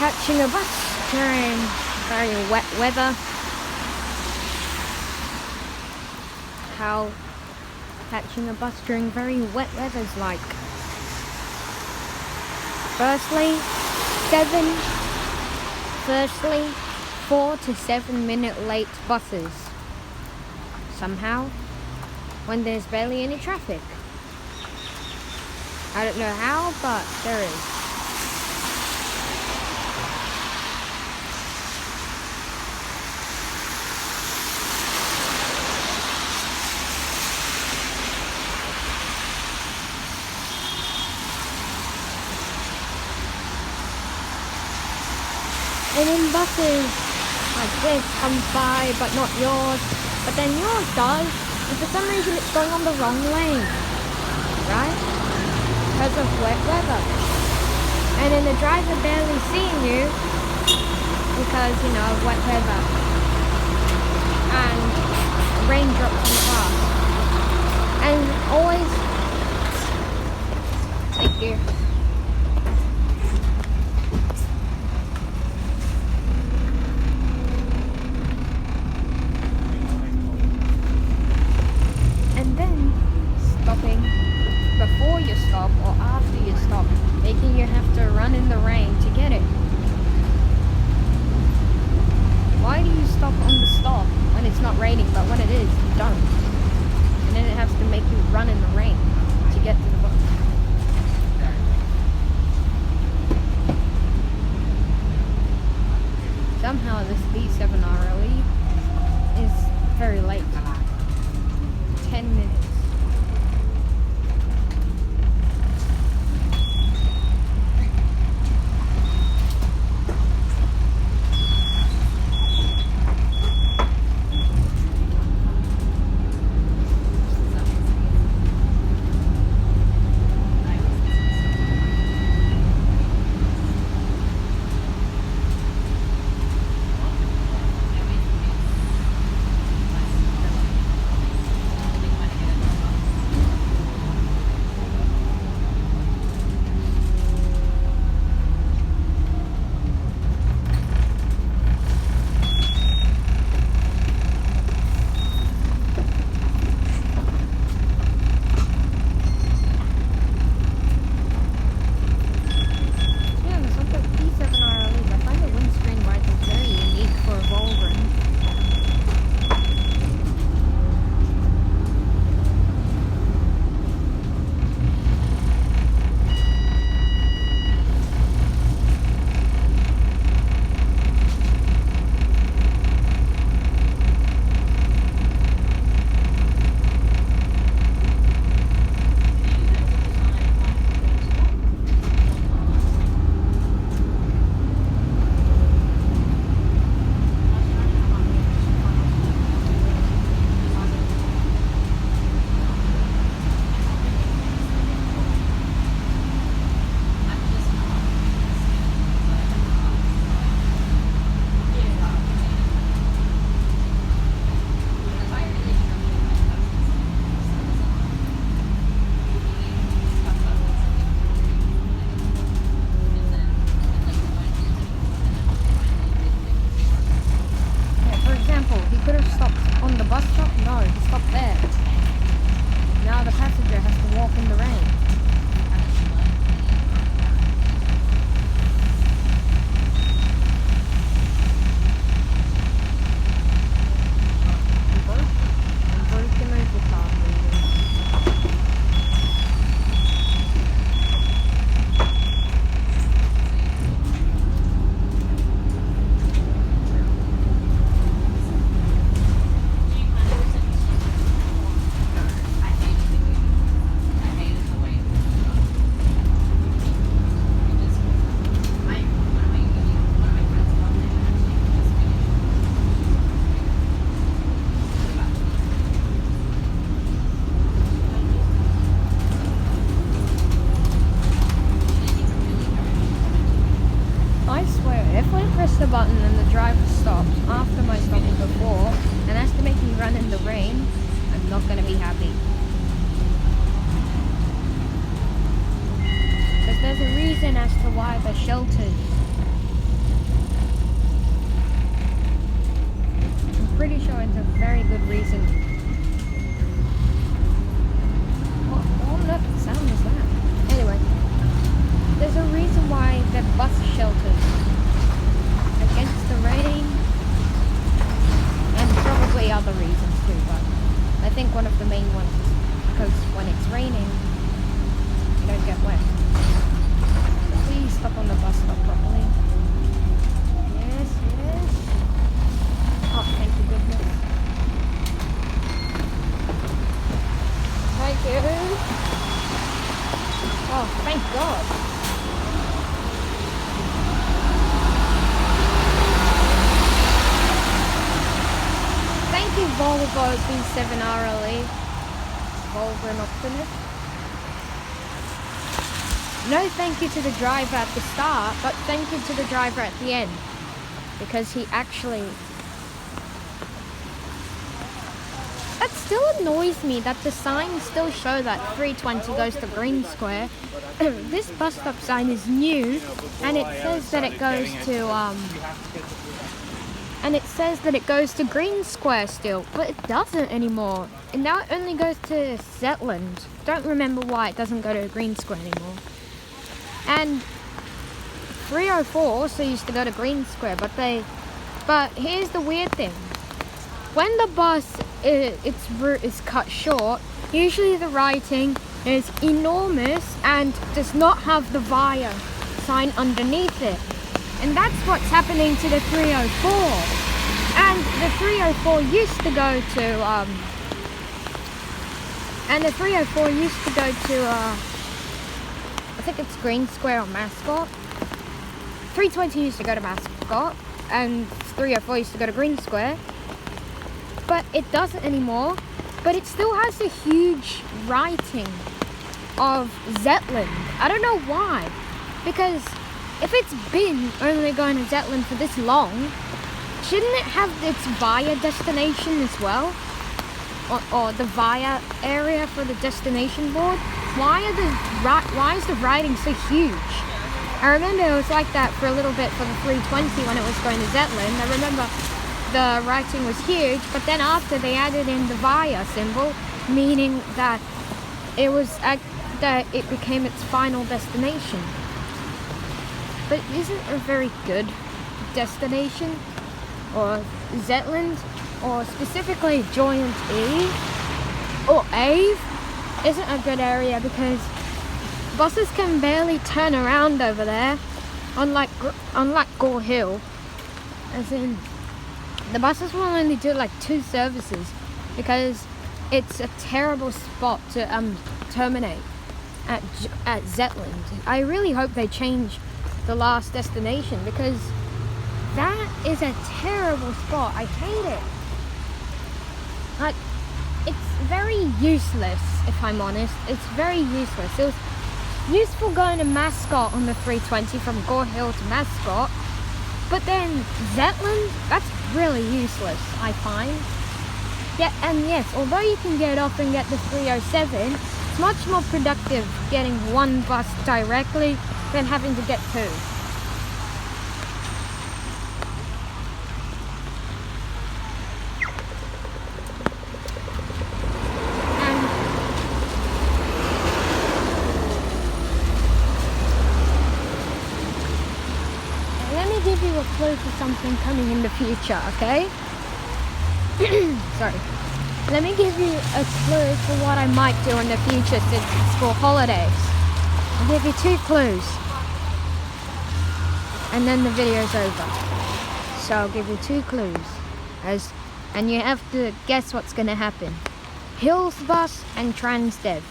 catching a bus during very wet weather. How catching a bus during very wet weather is like. Firstly, 4 to 7 minute late buses. Somehow, when there's barely any traffic. I don't know how, but there is. And then buses like this comes by, but not yours. But then yours does, and for some reason it's going on the wrong lane, right? Because of wet weather. And then the driver barely seeing you because, you know, of wet weather. And raindrops on the car. And always... Thank you. Before you stop or after you stop, making you have to run in the rain to get it. Why do you stop on the stop when it's not raining, but when it is, you don't? And then it has to make you run in the rain to get to the bus. Somehow this B7 RLE is very late. 10 minutes. The button and the driver stops after my stopping before and has to make me run in the rain, I'm not going to be happy. Because there's a reason as to why they're sheltered. pretty sure it's a very good reason. What on earth sound is that? Anyway, there's a reason why they're bus shelters against the rain, and probably other reasons too, but I think one of the main ones is because when it's raining, you don't get wet. So please stop on the bus stop properly. Yes, yes. Oh, thank you, goodness. Thank you. Oh, thank God. Thank you, Volvo B7RLE. Volvo and Optimus. No thank you to the driver at the start, but thank you to the driver at the end. Because he actually... That still annoys me that the signs still show that 320 goes to Green Square. This bus stop sign is new, and it says that it goes to Green Square still, but it doesn't anymore. And now it only goes to Zetland. Don't remember why it doesn't go to Green Square anymore. And 304 also used to go to Green Square, but here's the weird thing. When the bus, its route is cut short, usually the writing is enormous and does not have the VIA sign underneath it. And that's what's happening to the 304. And the 304 used to go to, I think it's Green Square or Mascot. 320 used to go to Mascot, and 304 used to go to Green Square. But it doesn't anymore. But it still has a huge writing of Zetland. I don't know why. Because if it's been only going to Zetland for this long, shouldn't it have its VIA destination as well? Or the VIA area for the destination board? Why is the writing so huge? I remember it was like that for a little bit for the 320 when it was going to Zetland. I remember the writing was huge, but then after they added in the VIA symbol, meaning that it became its final destination. But isn't a very good destination, or Zetland, or specifically Joint Eve or Ave isn't a good area because buses can barely turn around over there, unlike Gore Hill, as in the buses will only do like 2 services because it's a terrible spot to terminate at Zetland. I really hope they change the last destination because that is a terrible spot. I hate it. Like, it's very useless, if I'm honest. It's very useless. It was useful going to Mascot on the 320 from Gore Hill to Mascot, but then Zetland, that's really useless, I find. Yeah, and yes, although you can get off and get the 307, it's much more productive getting one bus directly than having to get 2. Give you a clue for something coming in the future, okay? Sorry. Let me give you a clue for what I might do in the future since it's for holidays. I'll give you 2 clues. And then the video's over. So I'll give you 2 clues. And you have to guess what's going to happen. Hills Bus and Transdev.